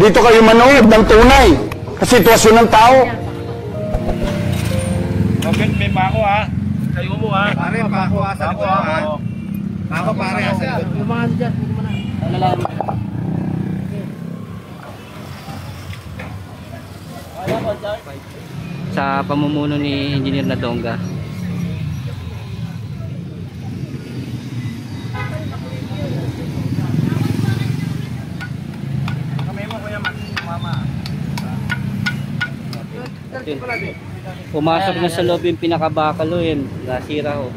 Dito kayo manood ng tunay sa sitwasyon ng tao. Okay, may pako ha. Tayo mo ha. Pare, pako ha sa likod ha. Pako pare ha sa likod. Lumahan dyan. Lalaman. Sa pamumuno ni Engineer Nadonga. Pumasok na sa loob yung pinakabakalo yun. Nasira ho.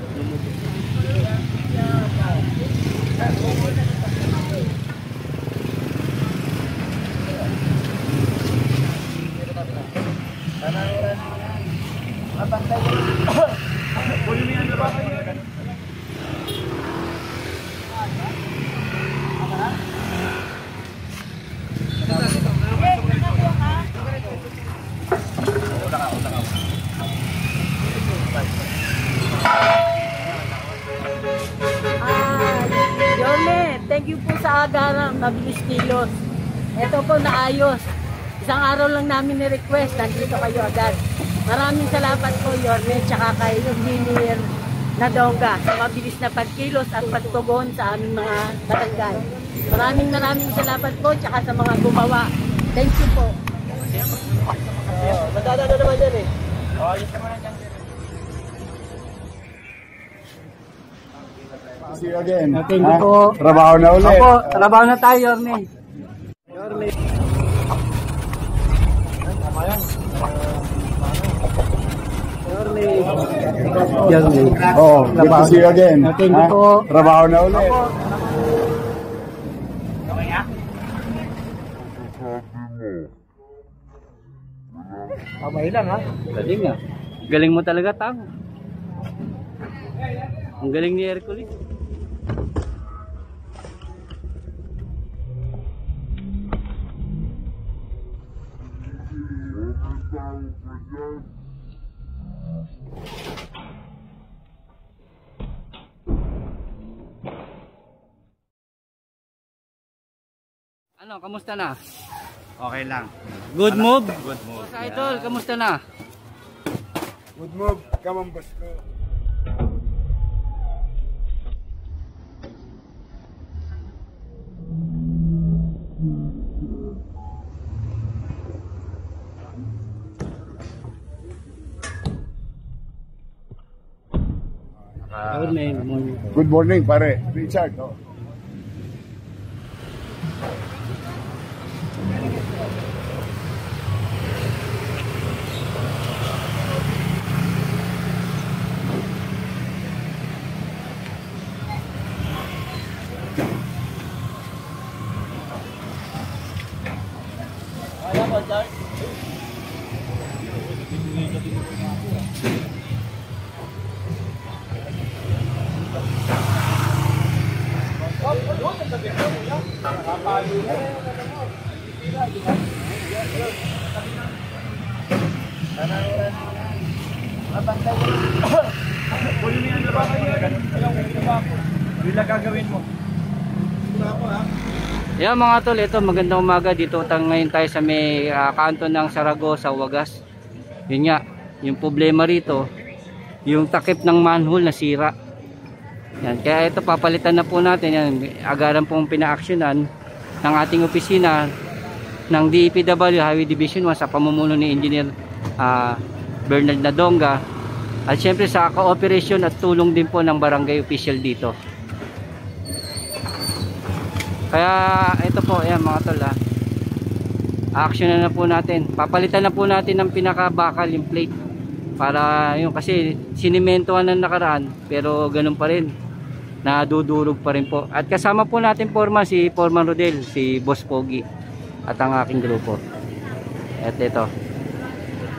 Thank you po sa aga, mabilis kilos. Ito po naayos. Isang araw lang namin ni-request, nandito kayo agad. Maraming salamat po, Yorme, tsaka kay Engineer Nadonga sa mabilis na pagkilos at pagtugon sa aming mga barangay. Maraming salamat po, tsaka sa mga gumawa. Thank you po. Madadano naman yan eh. See you again. Thank you po. Trabaho na ulit. Opo, trabaho na tayo, Yorme. Yorme. Yorme. Oh, good to see you again. Thank you po. Trabaho na ulit. Kamay lang ha. Galing nga. Galing mo talaga, tao. Ang galing ni Hercules. Ano, kamusta na? Okay lang. Good move? Good move. Boss Idol, kamusta na? Good move. Come on, boss ko. Good morning, pare. Richard. Oh. Gagawin mo. Yeah, mga tol, ito magandang umaga dito ngayon tayo sa may kanto ng Saragossa, Wagas. Yun nga, yung problema rito, yung takip ng manhole nasira. Yan, kaya ito papalitan na po natin yan. Agaran pong pina-actionan ng ating opisina ng DPW Highway Division 1 sa pamumuno ni Engineer Bernard Nadonga. At syempre sa cooperation at tulong din po ng barangay official dito. Kaya ito po, ayan mga tol, action na po natin. Papalitan na po natin ng pinakabakal yung plate. Para yun, kasi sinimentohan ng nakaraan, pero ganun pa rin. Nadudurog pa rin po. At kasama po natin Foreman, si Foreman Rodel, si Boss Pogi, at ang aking grupo. At ito.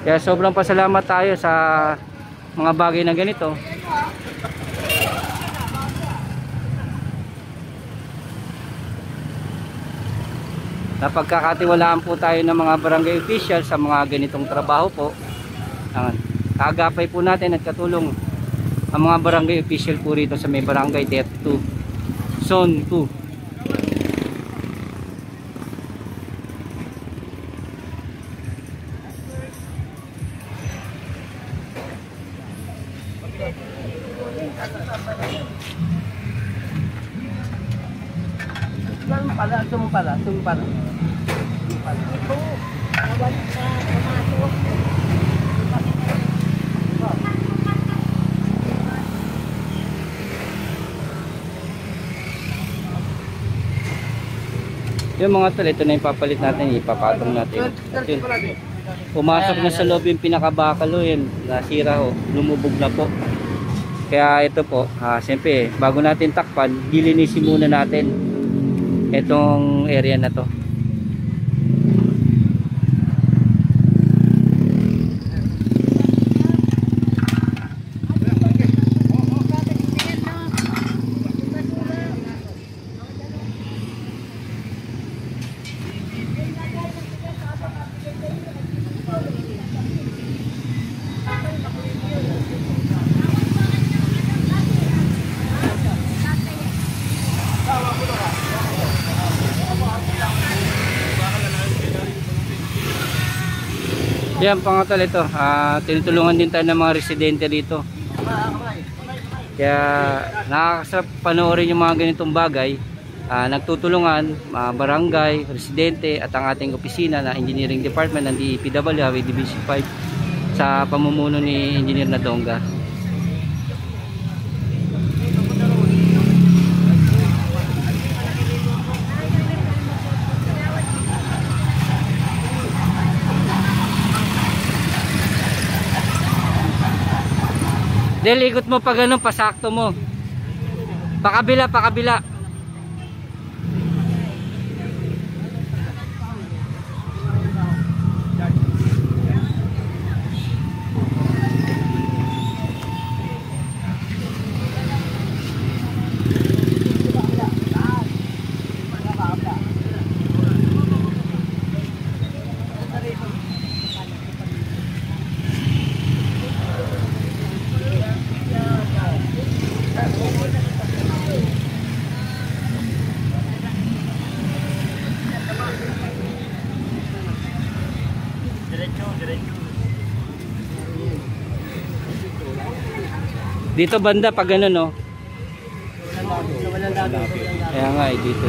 Kaya sobrang pasalamat tayo sa mga bagay na ganito. Napagkakatiwalaan po tayo ng mga barangay official sa mga ganitong trabaho po. Kaagapay po natin at katulong ang mga barangay official po rito sa may barangay DEF2 Zone 2. Saan pala? Saan pala? Saan pala? Ito, awal sa tomato. Yung mga tol, ito na yung papalit natin, ipapatong natin. At yun, pumasok na sa loob yung pinakabakalo, yun, nasira ho, lumubog na po. Kaya ito po, siyempre, bago natin takpan, dilinisin muna natin itong area na to. Yan mga tol, ito, tinutulungan din tayo ng mga residente dito. Kaya nakakasarap panoorin yung mga ganitong bagay. Nagtutulungan, barangay, residente at ang ating opisina na engineering department ng DPW Highway Division 5 sa pamumuno ni Engineer Nadonga. Del, ikot mo pa ganun, pasakto mo. Pakabila, pakabila. Dito banda pag ano no. Kaya nga dito.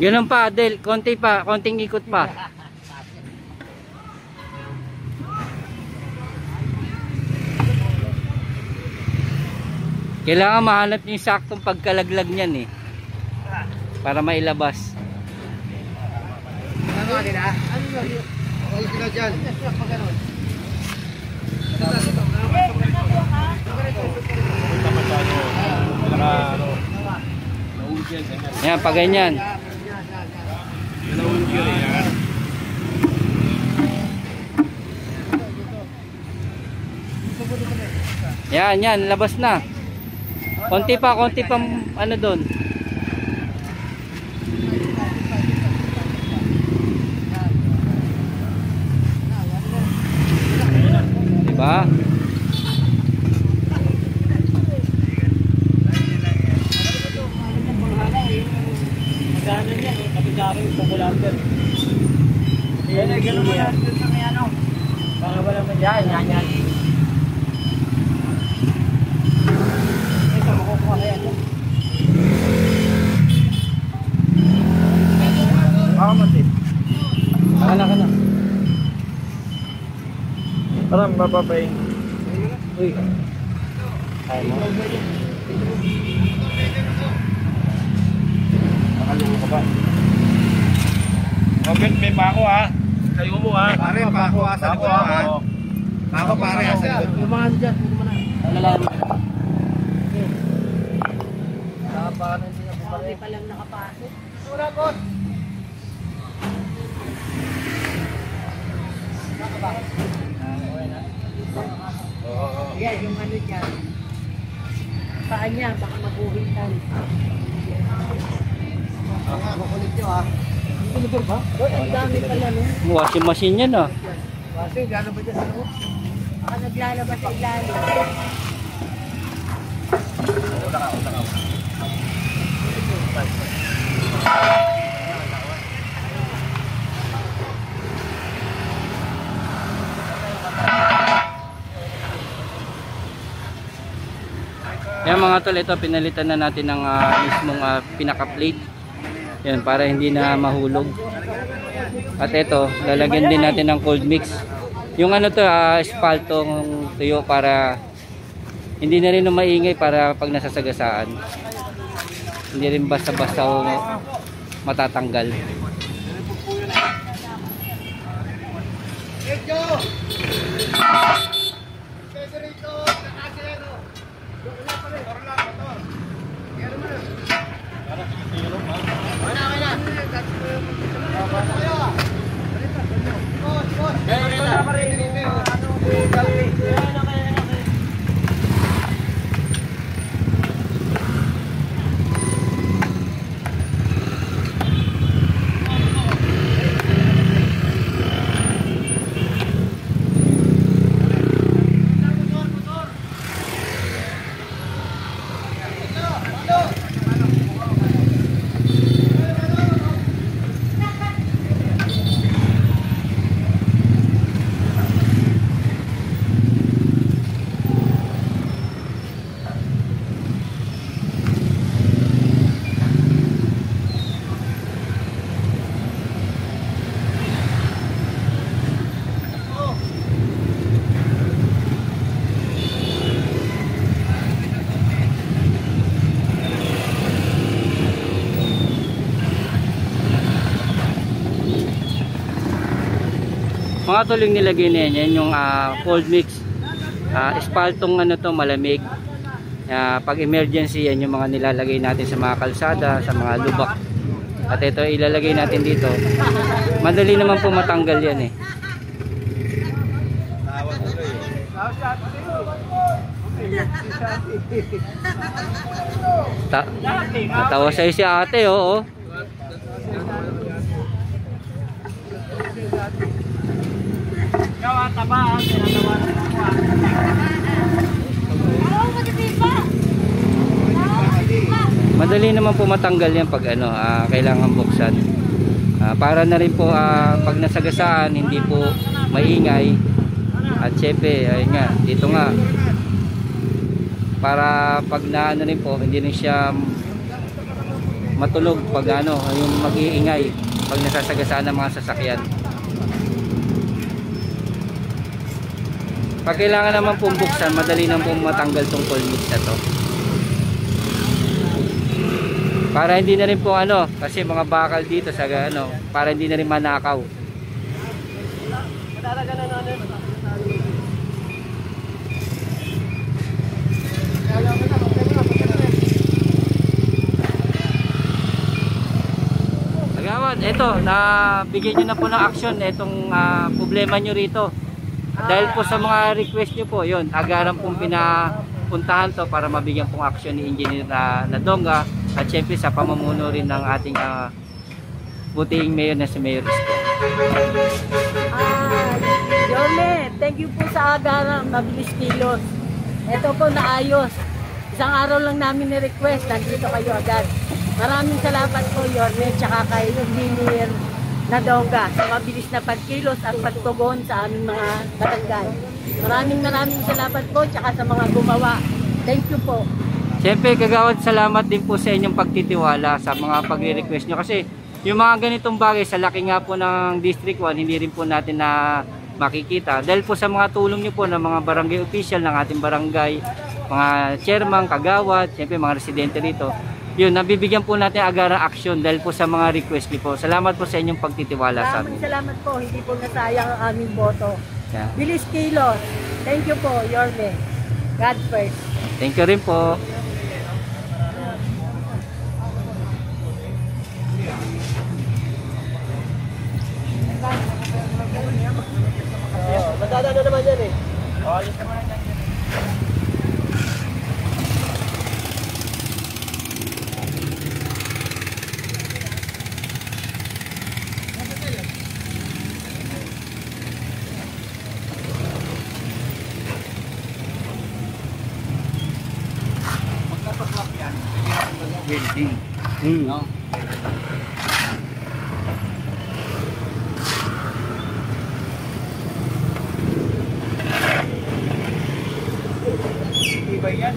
Ganun pa, Del, konti pa, konting ikot pa. Kailangan mahanap niyo yung saktong pagkalaglag niyan eh. Para mailabas. Ano natin ha? Okay sila dyan. Yan, pag ganyan. Yan, labas na. Konti pa ano doon. Diba? Magkano niya? Kapitari yung populander. Yan ay gano'n mo natin sa may ano. Baka wala mo dyan. Yan. Ito, makukuha kaya ito. Baka matip. Baka na. Parang mapapay. Uy. Kaya mo. Makalungo ka ba? Okay, may bako ha. Kayo mo ha. Pare, pako ha sa likod ha. Pako pare ha sa likod. Lumahan dyan. Lalaman. Hindi pa lang nakapasok. Wala ko. Yan, yung ano dyan. Paa niya, baka mabuhitan. Makulit nyo ha. Uy, ang dami pala nun. Washing machine yan ah. Kasi gano'n ba dyan sa loob? Baka naglalabas sa ilalim. Yan mga tol, ito pinalitan na natin ng mismong pinaka-plate. Yan, para hindi na mahulog. At ito, lalagyan din natin ng cold mix. Yung ano to, espaltong tuyo para hindi na rin maingay para pag nasasagasaan. Hindi rin basta-basta matatanggal. Mga tuling nilagay na yan yung cold mix. Espaltong ano to, malamig. Pag emergency, yan yung mga nilalagay natin sa mga kalsada, sa mga lubak. At ito ilalagay natin dito. Madali naman po matanggal yan eh. Natawa sa'yo si ate, oo. Madali naman po matanggal yan pag ano, kailangan buksan. Para na rin po pag nasagasaan, hindi po maingay. At syempre, ayun nga, dito nga, para pag naano rin po, hindi rin siya matulog pag ano, yung mag-iingay pag nasasagasaan ng mga sasakyan. Pag kailangan naman pong buksan, madali naman pong matanggal tong cold mix na to. Para hindi na rin po ano, kasi mga bakal dito sa ano, para hindi na rin manakaw. Agawad, ito, nabigyan nyo na po ng action itong problema nyo rito. Dahil po sa mga request nyo po, yun, agaran pong pinapuntahan to para mabigyan pong action ni Engineer Nadonga. At syempre sa pamumuno rin ng ating butihing mayor na si Mayor Isko. Yorme, thank you po sa agaran, mabilis kilos. Ito po naayos. Isang araw lang namin ni-request, nandito kayo agad. Maraming salamat po Yorme, tsaka kay Engineer Nadonga sa mabilis na pagkilos at pagtugon sa aming mga barangay. Maraming salamat po, tsaka sa mga gumawa. Thank you po. Siyempre, kagawad, salamat din po sa inyong pagtitiwala sa mga pagre-request nyo. Kasi yung mga ganitong bagay, sa laki nga po ng District 1, hindi rin po natin na makikita. Dahil po sa mga tulong nyo po ng mga barangay official ng ating barangay, mga chairman, kagawad, siyempre mga residente rito. Yun, nabibigyan po natin agarang action dahil po sa mga request nyo po. Salamat po sa inyong pagtitiwala sa amin. Salamat po, hindi po nasayang ang aming boto. Yeah. Bilis kilos. Thank you po, Yorme. God first. Thank you rin po. Madada na naman yan eh. Alis naman yan. Building. No? Iba yan.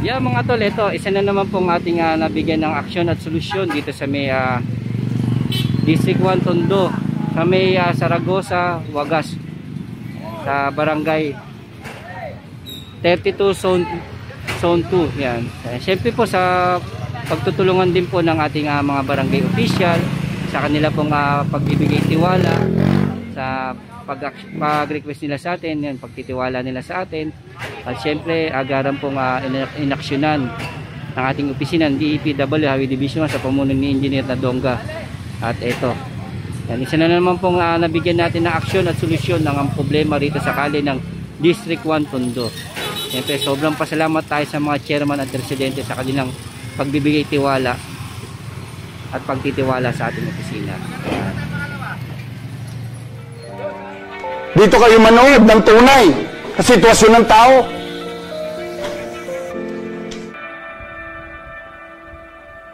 Yeah, mga tol, ito isa na naman pong ating nabigyan ng aksyon at solusyon dito sa may District 1 Tondo, sa may Zaragoza, Wagas, sa barangay 32 Zone 2. Yan. Siyempre po sa pagtutulungan din po ng ating mga barangay official, sa kanila pong pagbibigay tiwala, sa pag-request nila sa atin, yan, pagtitiwala nila sa atin. At syempre, agaran pong inaksyonan ng ating opisina ng DEPW Highway Division sa pamuno ni Engineer Nadonga. At ito, yan, isa na naman pong nabigyan natin ng aksyon at solusyon ng problema rito sa kali ng District 1 Tondo. Syempre, sobrang pasalamat tayo sa mga chairman at residente sa kanilang pagbibigay tiwala at pagtitiwala sa ating opisina. Dito kayo manood ng tunay sa sitwasyon ng tao.